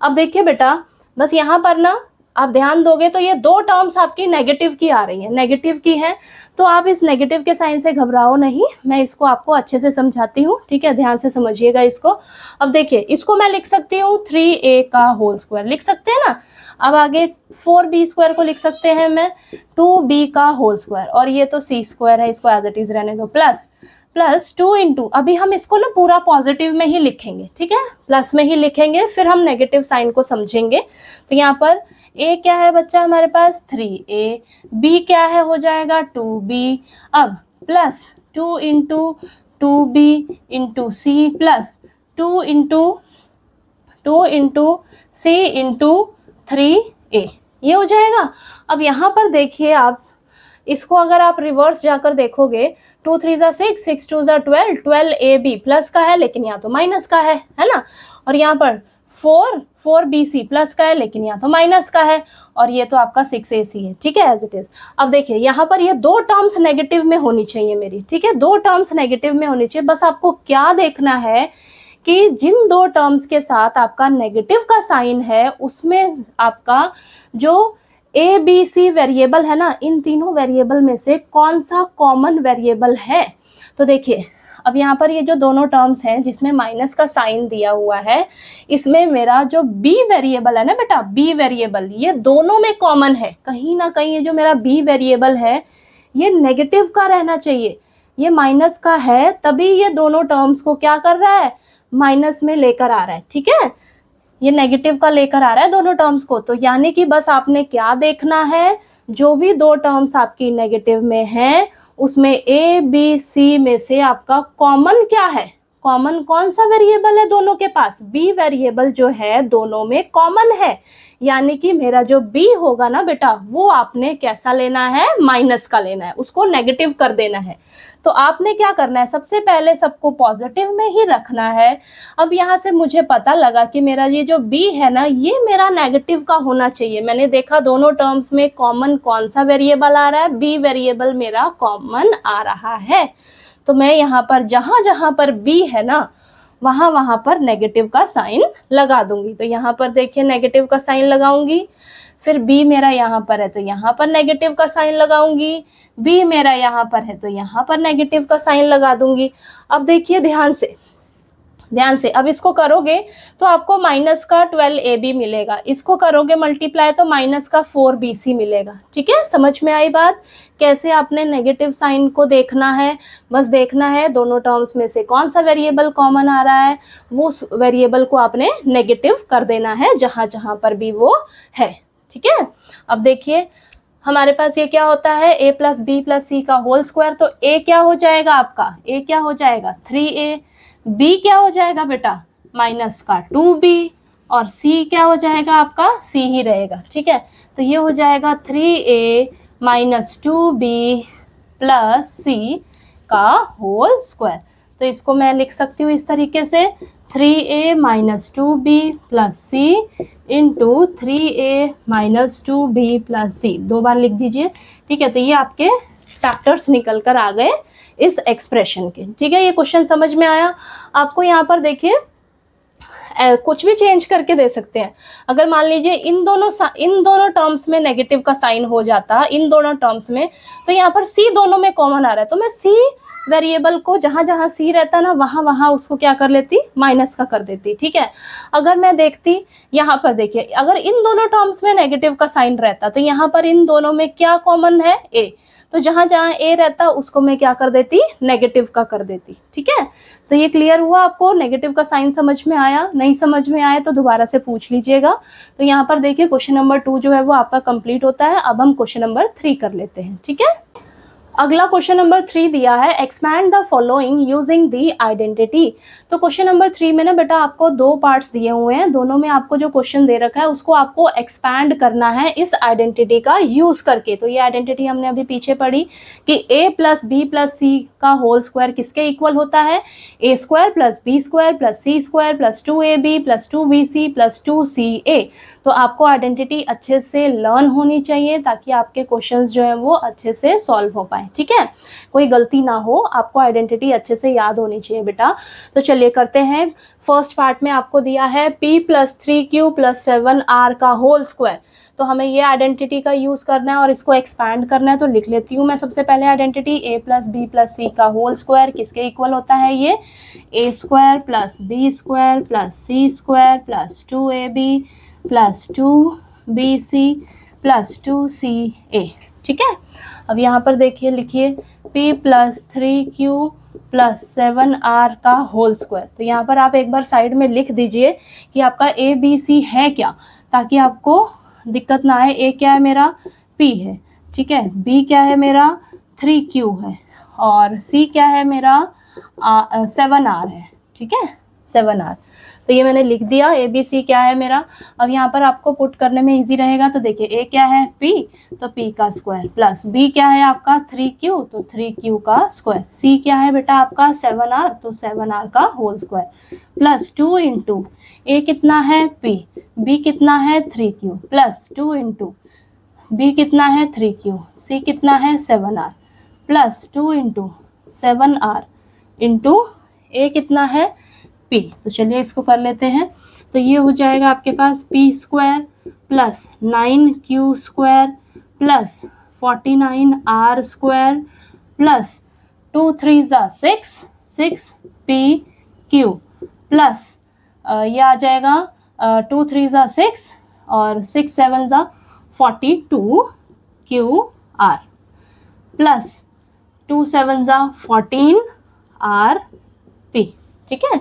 अब देखिए बेटा बस यहाँ पर ना आप ध्यान दोगे तो ये 2 टर्म्स आपकी नेगेटिव की आ रही है, नेगेटिव की है। तो आप इस नेगेटिव के साइन से घबराओ नहीं, मैं इसको आपको अच्छे से समझाती हूँ, ठीक है, ध्यान से समझिएगा इसको। अब देखिए इसको मैं लिख सकती हूँ 3a का होल स्क्वायर, लिख सकते हैं ना। अब आगे 4b स्क्वायर को लिख सकते हैं मैं 2b का होल स्क्वायर, और ये तो c स्क्वायर है, इसको एज इट इज रहने दो, प्लस 2 इंटू, अभी हम इसको ना पूरा पॉजिटिव में ही लिखेंगे, ठीक है, प्लस में ही लिखेंगे, फिर हम नेगेटिव साइन को समझेंगे। तो यहाँ पर a क्या है बच्चा हमारे पास 3a, b क्या है हो जाएगा 2b, अब plus 2 into 2b into c plus 2 into c into 3a, ये हो जाएगा। अब यहाँ पर देखिए आप इसको अगर आप रिवर्स जाकर देखोगे 2 3 जा 6, 6 2 जा 12, 12ab प्लस का है लेकिन यहाँ तो माइनस का है ना। और यहाँ पर 4bc प्लस का है लेकिन यहाँ तो माइनस का है, और ये तो आपका 6ac है, ठीक है, एज इट इज। अब देखिए यहाँ पर ये 2 टर्म्स नेगेटिव में होनी चाहिए मेरी, ठीक है, 2 टर्म्स नेगेटिव में होनी चाहिए। बस आपको क्या देखना है कि जिन 2 टर्म्स के साथ आपका नेगेटिव का साइन है उसमें आपका जो ए बी सी वेरिएबल है ना, इन तीनों वेरिएबल में से कौन सा कॉमन वेरिएबल है। तो देखिए अब यहाँ पर ये जो दोनों टर्म्स हैं जिसमें माइनस का साइन दिया हुआ है, इसमें मेरा जो बी वेरिएबल है ना बेटा, बी वेरिएबल ये दोनों में कॉमन है। कहीं ना कहीं ये जो मेरा बी वेरिएबल है ये नेगेटिव का रहना चाहिए, ये माइनस का है, तभी ये दोनों टर्म्स को क्या कर रहा है, माइनस में लेकर आ रहा है, ठीक है, ये नेगेटिव का लेकर आ रहा है दोनों टर्म्स को। तो यानी कि बस आपने क्या देखना है, जो भी 2 टर्म्स आपकी नेगेटिव में हैं उसमें ए बी सी में से आपका कॉमन क्या है, कॉमन कौन सा वेरिएबल है दोनों के पास, बी वेरिएबल जो है दोनों में कॉमन है। यानी कि मेरा जो बी होगा ना बेटा वो आपने कैसा लेना है, माइनस का लेना है, उसको नेगेटिव कर देना है। तो आपने क्या करना है, सबसे पहले सबको पॉजिटिव में ही रखना है। अब यहाँ से मुझे पता लगा कि मेरा ये जो बी है ना ये मेरा नेगेटिव का होना चाहिए। मैंने देखा दोनों टर्म्स में कॉमन कौन सा वेरिएबल आ रहा है, बी वेरिएबल मेरा कॉमन आ रहा है। तो मैं यहाँ पर जहाँ पर बी है ना वहाँ पर नेगेटिव का साइन लगा दूंगी। तो यहाँ पर देखिए नेगेटिव का साइन लगाऊंगी, फिर बी मेरा यहाँ पर है तो यहाँ पर नेगेटिव का साइन लगाऊंगी, बी मेरा यहाँ पर है तो यहाँ पर नेगेटिव का साइन लगा दूंगी। अब देखिए ध्यान से अब इसको करोगे तो आपको माइनस का 12ab मिलेगा, इसको करोगे मल्टीप्लाई तो माइनस का 4bc मिलेगा, ठीक है। समझ में आई बात, कैसे आपने नेगेटिव साइन को देखना है। बस देखना है दोनों टर्म्स में से कौन सा वेरिएबल कॉमन आ रहा है, वो वेरिएबल को आपने नेगेटिव कर देना है जहाँ पर भी वो है, ठीक है। अब देखिए हमारे पास ये क्या होता है, a plus B plus C का होल स्क्वायर। तो a क्या हो जाएगा आपका, a क्या हो जाएगा 3a, b क्या हो जाएगा बेटा माइनस का 2b और c क्या हो जाएगा आपका, c ही रहेगा, ठीक है। तो ये हो जाएगा 3a minus 2b plus c का होल स्क्वायर। तो इसको मैं लिख सकती हूँ इस तरीके से 3a minus 2b plus c into 3a minus 2b plus c, 2 बार लिख दीजिए, ठीक है। तो ये आपके फैक्टर्स निकल कर आ गए इस एक्सप्रेशन के, ठीक है। ये क्वेश्चन समझ में आया आपको। यहाँ पर देखिए कुछ भी चेंज करके दे सकते हैं। अगर मान लीजिए इन दोनों टर्म्स में नेगेटिव का साइन हो जाता, इन दोनों टर्म्स में, तो यहाँ पर सी दोनों में कॉमन आ रहा है, तो मैं सी वेरिएबल को जहां जहां सी रहता ना वहां वहां उसको क्या कर लेती, माइनस का कर देती, ठीक है। अगर मैं देखती यहाँ पर देखिए, अगर इन दोनों टर्म्स में नेगेटिव का साइन रहता तो यहाँ पर इन दोनों में क्या कॉमन है, ए, तो जहां जहां ए रहता उसको मैं क्या कर देती, नेगेटिव का कर देती, ठीक है। तो ये क्लियर हुआ आपको, नेगेटिव का साइन समझ में आया, नहीं समझ में आया तो दोबारा से पूछ लीजिएगा। तो यहाँ पर देखिए क्वेश्चन नंबर 2 जो है वो आपका कंप्लीट होता है। अब हम क्वेश्चन नंबर 3 कर लेते हैं, ठीक है। अगला क्वेश्चन नंबर 3 दिया है, expand the following using the identity. तो क्वेश्चन नंबर 3 में ना बेटा आपको 2 पार्ट्स दिए हुए हैं, दोनों में आपको जो क्वेश्चन दे रखा है उसको आपको एक्सपैंड करना है इस आइडेंटिटी का यूज करके। तो ये आइडेंटिटी हमने अभी पीछे पढ़ी कि a plus B plus C का होल स्क्वायर किसके इक्वल होता है, a square plus B square plus C square plus 2ab plus 2bc plus 2ca। तो आपको आइडेंटिटी अच्छे से लर्न होनी चाहिए ताकि आपके क्वेश्चंस जो है वो अच्छे से सॉल्व हो पाए, ठीक है, कोई गलती ना हो, आपको आइडेंटिटी अच्छे से याद होनी चाहिए बेटा। तो चलिए करते हैं। फर्स्ट पार्ट में आपको दिया है p plus 3q plus 7r का होल स्क्वायर। तो हमें ये आइडेंटिटी का यूज करना है और इसको एक्सपैंड करना है। तो लिख लेती हूँ मैं सबसे पहले identity, a plus B plus C का होल स्क्वायर किसके इक्वल होता है, ये a square plus B square plus C square plus 2ab plus 2bc plus 2ca, ठीक है। अब यहाँ पर देखिए लिखिए p plus 3q plus 7r का होल स्क्वायर। तो यहाँ पर आप एक बार साइड में लिख दीजिए कि आपका a b c है क्या, ताकि आपको दिक्कत ना आए। a क्या है मेरा, p है, ठीक है, b क्या है मेरा 3q है, और c क्या है मेरा 7r है, ठीक है, 7r। तो ये मैंने लिख दिया, ए बी सी क्या है मेरा। अब यहाँ पर आपको पुट करने में इजी रहेगा। तो देखिए ए क्या है p, तो p का स्क्वायर, प्लस b क्या है आपका 3q, तो 3q का स्क्वायर, c क्या है बेटा आपका 7r, तो 7r का होल स्क्वायर, प्लस 2 इंटू ए कितना है p, b कितना है 3q, प्लस 2 इंटू b कितना है 3q, c कितना है 7r, plus 2 into 7r into ए कितना है p। तो चलिए इसको कर लेते हैं। तो ये हो जाएगा आपके पास p square plus 9q square plus 49r square plus 2 3 ज़ा 6 6pq प्लस ये आ जाएगा 2 3 ज़ा 6 और 6 7 ज़ा 42qr प्लस 2 7 ज़ा 14rp, ठीक है।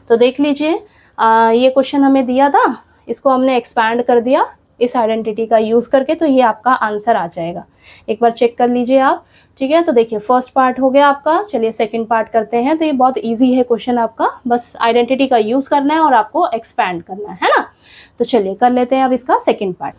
तो देख लीजिए ये क्वेश्चन हमें दिया था, इसको हमने एक्सपैंड कर दिया इस आइडेंटिटी का यूज़ करके, तो ये आपका आंसर आ जाएगा। एक बार चेक कर लीजिए आप, ठीक है। तो देखिए फर्स्ट पार्ट हो गया आपका, चलिए सेकंड पार्ट करते हैं। तो ये बहुत इजी है क्वेश्चन आपका, बस आइडेंटिटी का यूज़ करना है और आपको एक्सपैंड करना है ना। तो चलिए कर लेते हैं अब इसका सेकेंड पार्ट।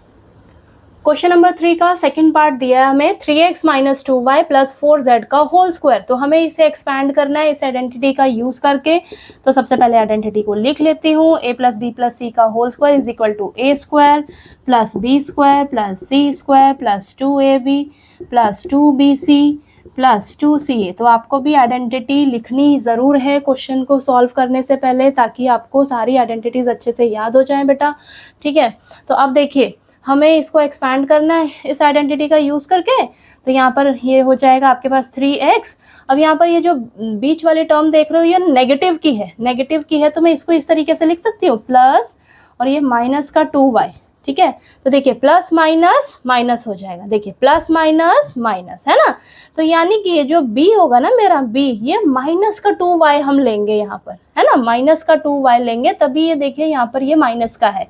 क्वेश्चन नंबर 3 का सेकंड पार्ट दिया है हमें 3x minus 2y plus 4z का होल स्क्वायर। तो हमें इसे एक्सपैंड करना है इस आइडेंटिटी का यूज करके। तो सबसे पहले आइडेंटिटी को लिख लेती हूँ, a plus B plus C का whole square is equal to a square plus B square plus C square plus 2ab plus 2bc plus 2ca। तो आपको भी आइडेंटिटी लिखनी ज़रूर है क्वेश्चन को सॉल्व करने से पहले, ताकि आपको सारी आइडेंटिटीज अच्छे से याद हो जाएं बेटा, ठीक है। तो अब देखिए हमें इसको एक्सपैंड करना है इस आइडेंटिटी का यूज़ करके। तो यहाँ पर ये हो जाएगा आपके पास 3x। अब यहाँ पर ये जो बीच वाली टर्म देख रहे हो ये नेगेटिव की है, नेगेटिव की है, तो मैं इसको इस तरीके से लिख सकती हूँ प्लस और ये माइनस का 2y, ठीक है। तो देखिए प्लस माइनस माइनस हो जाएगा, देखिए प्लस माइनस माइनस, है ना। तो यानी कि ये जो b होगा ना मेरा b, ये माइनस का 2y हम लेंगे यहाँ पर, है ना, माइनस का 2y लेंगे, तभी ये देखिए यहाँ पर ये माइनस का है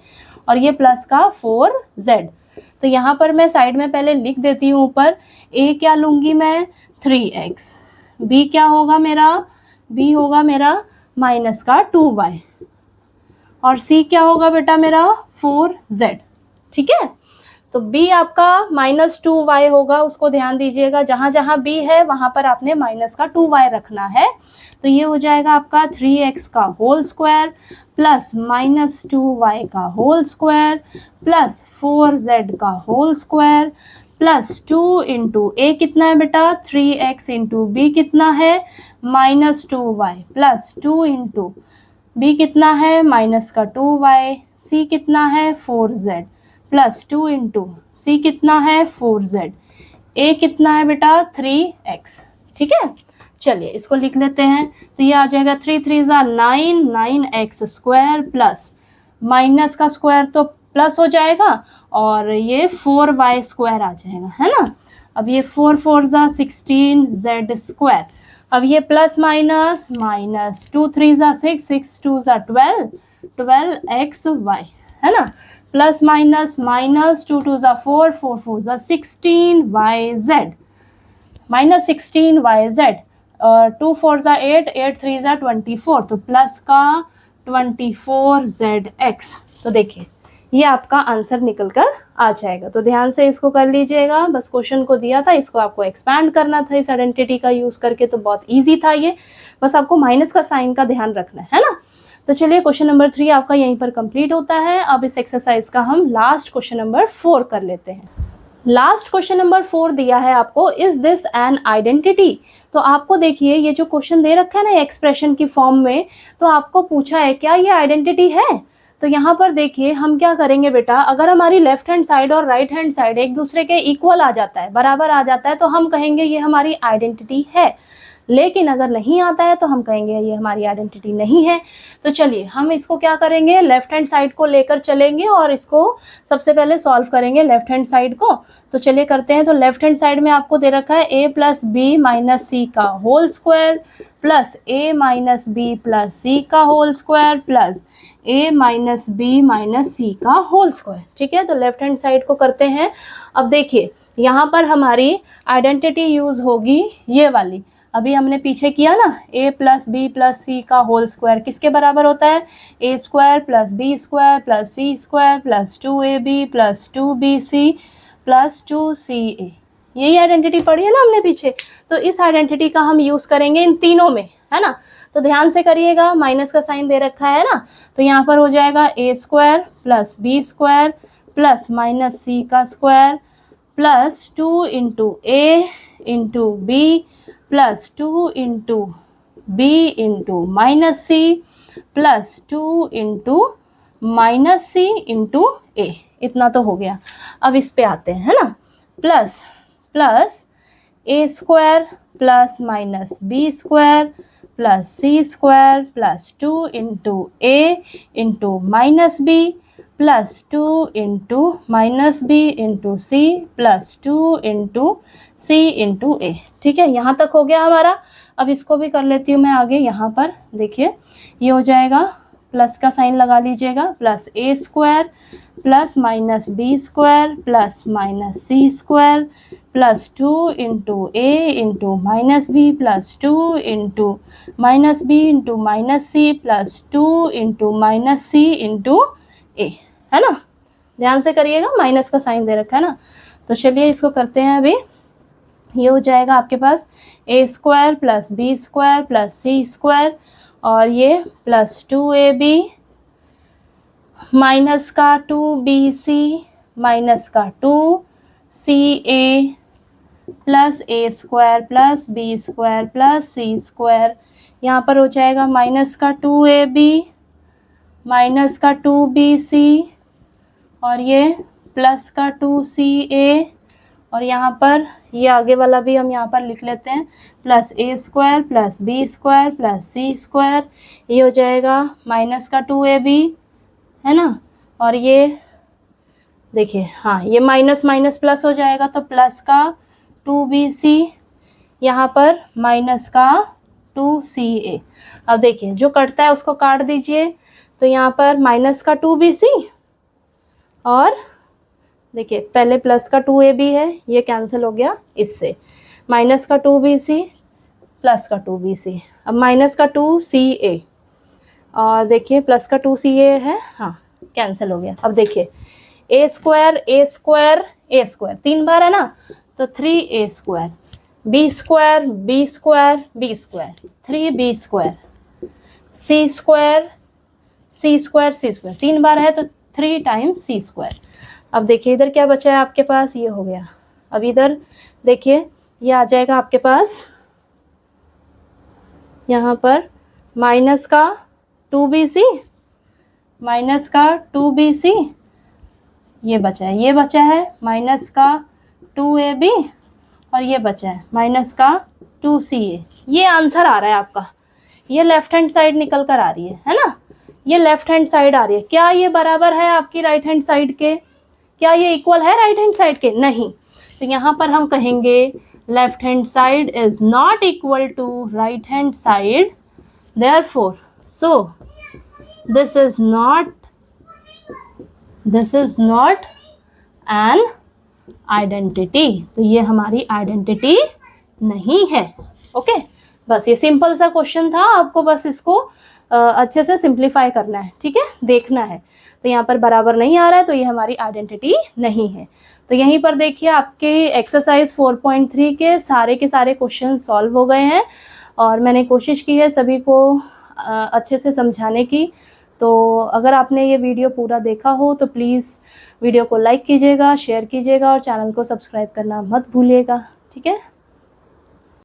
और ये प्लस का 4z। तो यहाँ पर मैं साइड में पहले लिख देती हूँ ऊपर, a क्या लूँगी मैं 3x, b क्या होगा मेरा, b होगा मेरा माइनस का 2y और C क्या होगा बेटा मेरा 4Z। ठीक है, तो B आपका -2y होगा, उसको ध्यान दीजिएगा, जहाँ जहाँ B है वहाँ पर आपने माइनस का 2y रखना है। तो ये हो जाएगा आपका 3x का होल स्क्वायर प्लस -2y का होल स्क्वायर प्लस 4z का होल स्क्वायर प्लस 2 इंटू ए कितना है बेटा 3x इंटू बी कितना है -2y प्लस 2 इंटू बी कितना है माइनस का 2y, सी कितना है 4z प्लस 2 इंटू सी कितना है 4z, ए कितना है बेटा 3x। ठीक है, चलिए इसको लिख लेते हैं। तो ये आ जाएगा 3 3 ज़ा 9, 9x स्क्वायर प्लस माइनस का स्क्वायर तो प्लस हो जाएगा और ये 4y स्क्वायर आ जाएगा, है ना। अब ये 4 4 ज़ा 16z स्क्वायर, अब ये प्लस माइनस माइनस 2 3 ज़ा 6, 6 2 ज़ा 12, 12xy, है ना, प्लस माइनस माइनस 2 2 ज़ा 4, 4 4 ज़ा 16yz माइनस 16yz और 2 4 ज़ा 8, 8 3 ज़ा 24, तो प्लस का 24zx। तो देखिए ये आपका आंसर निकल कर आ जाएगा। तो ध्यान से इसको कर लीजिएगा, बस क्वेश्चन को दिया था, इसको आपको एक्सपैंड करना था इस आइडेंटिटी का यूज़ करके, तो बहुत ईजी था ये, बस आपको माइनस का साइन का ध्यान रखना है ना। तो चलिए क्वेश्चन नंबर 3 आपका यहीं पर कंप्लीट होता है। अब इस एक्सरसाइज का हम लास्ट क्वेश्चन नंबर 4 कर लेते हैं। लास्ट क्वेश्चन नंबर 4 दिया है आपको, इज दिस एन आइडेंटिटी। तो आपको देखिए ये जो क्वेश्चन दे रखा है ना एक्सप्रेशन की फॉर्म में, तो आपको पूछा है क्या ये आइडेंटिटी है। तो यहाँ पर देखिए हम क्या करेंगे बेटा, अगर हमारी लेफ्ट हैंड साइड और राइट हैंड साइड एक दूसरे के इक्वल आ जाता है, बराबर आ जाता है, तो हम कहेंगे ये हमारी आइडेंटिटी है। लेकिन अगर नहीं आता है तो हम कहेंगे ये हमारी आइडेंटिटी नहीं है। तो चलिए हम इसको क्या करेंगे, लेफ्ट हैंड साइड को लेकर चलेंगे और इसको सबसे पहले सॉल्व करेंगे लेफ्ट हैंड साइड को। तो चलिए करते हैं। तो लेफ्ट हैंड साइड में आपको दे रखा है a plus B minus C का whole square plus a minus B plus C का whole square plus a minus B minus C का होल स्क्वायर। ठीक है, तो लेफ्ट हैंड साइड को करते हैं। अब देखिए यहाँ पर हमारी आइडेंटिटी यूज होगी ये वाली, अभी हमने पीछे किया ना, a plus B plus C का होल स्क्वायर किसके बराबर होता है, a square plus B square plus C square plus 2ab plus 2bc plus 2ca। यही आइडेंटिटी पढ़ी है ना हमने पीछे, तो इस आइडेंटिटी का हम यूज़ करेंगे इन तीनों में, है ना। तो ध्यान से करिएगा, माइनस का साइन दे रखा है ना, तो यहाँ पर हो जाएगा a square plus B square plus minus C का square plus 2 into A into B plus 2 into B into minus C plus 2 into minus C into A. इतना तो हो गया। अब इस पे आते हैं, है ना, plus plus A square plus minus B square plus C square plus 2 into A into minus B plus 2 into minus B into C plus 2 into C into A. ठीक है, यहाँ तक हो गया हमारा। अब इसको भी कर लेती हूँ मैं आगे। यहाँ पर देखिए ये हो जाएगा, प्लस का साइन लगा लीजिएगा, plus A square plus minus B square plus minus C square plus 2 into A into minus B plus 2 into minus B into minus C plus 2 into minus C into A, है ना। ध्यान से करिएगा, माइनस का साइन दे रखा है ना। तो चलिए इसको करते हैं। अभी ये हो जाएगा आपके पास A square plus B square plus C square और ये प्लस 2ab माइनस का 2bc माइनस का 2ca plus A square plus B square plus C square. यहाँ पर हो जाएगा माइनस का 2ab माइनस का 2bc और ये प्लस का 2ca और यहाँ पर ये आगे वाला भी हम यहाँ पर लिख लेते हैं, plus A square plus B square plus C square. ये हो जाएगा माइनस का 2ab, है ना, और ये देखिए हाँ ये माइनस माइनस प्लस हो जाएगा, तो प्लस का 2bc यहाँ पर माइनस का 2ca। अब देखिए जो कटता है उसको काट दीजिए, तो यहाँ पर माइनस का 2bc और देखिए पहले प्लस का 2ab है, ये कैंसिल हो गया इससे, माइनस का 2bc प्लस का 2bc, अब माइनस का 2ca और देखिए प्लस का 2c ये है, हाँ कैंसिल हो गया। अब देखिए A square A square A square 3 बार है ना, तो 3a square, B square B square B square 3b square, C square C square C square 3 बार है तो 3 टाइम्स सी स्क्वायर। अब देखिए इधर क्या बचा है आपके पास, ये हो गया। अब इधर देखिए ये आ जाएगा आपके पास यहाँ पर माइनस का 2bc, माइनस का 2bc, ये बचा है माइनस का 2ab, और ये बचा है माइनस का 2ca। ये आंसर आ रहा है आपका, ये लेफ्ट हैंड साइड निकल कर आ रही है ना, ये लेफ्ट हैंड साइड आ रही है। क्या ये बराबर है आपकी राइट हैंड साइड के? क्या ये इक्वल है राइट हैंड साइड के? नहीं। तो यहाँ पर हम कहेंगे left hand side is not equal to right hand side, therefore so this is not an identity. तो ये हमारी आइडेंटिटी नहीं है। ओके, बस ये सिंपल सा क्वेश्चन था, आपको बस इसको अच्छे से सिंप्लीफाई करना है, ठीक है, देखना है। तो यहाँ पर बराबर नहीं आ रहा है तो ये हमारी आइडेंटिटी नहीं है। तो यहीं पर देखिए आपके एक्सरसाइज 4.3 के सारे क्वेश्चन सॉल्व हो गए हैं, और मैंने कोशिश की है सभी को अच्छे से समझाने की। तो अगर आपने ये वीडियो पूरा देखा हो तो प्लीज़ वीडियो को लाइक कीजिएगा, शेयर कीजिएगा और चैनल को सब्सक्राइब करना मत भूलिएगा, ठीक है।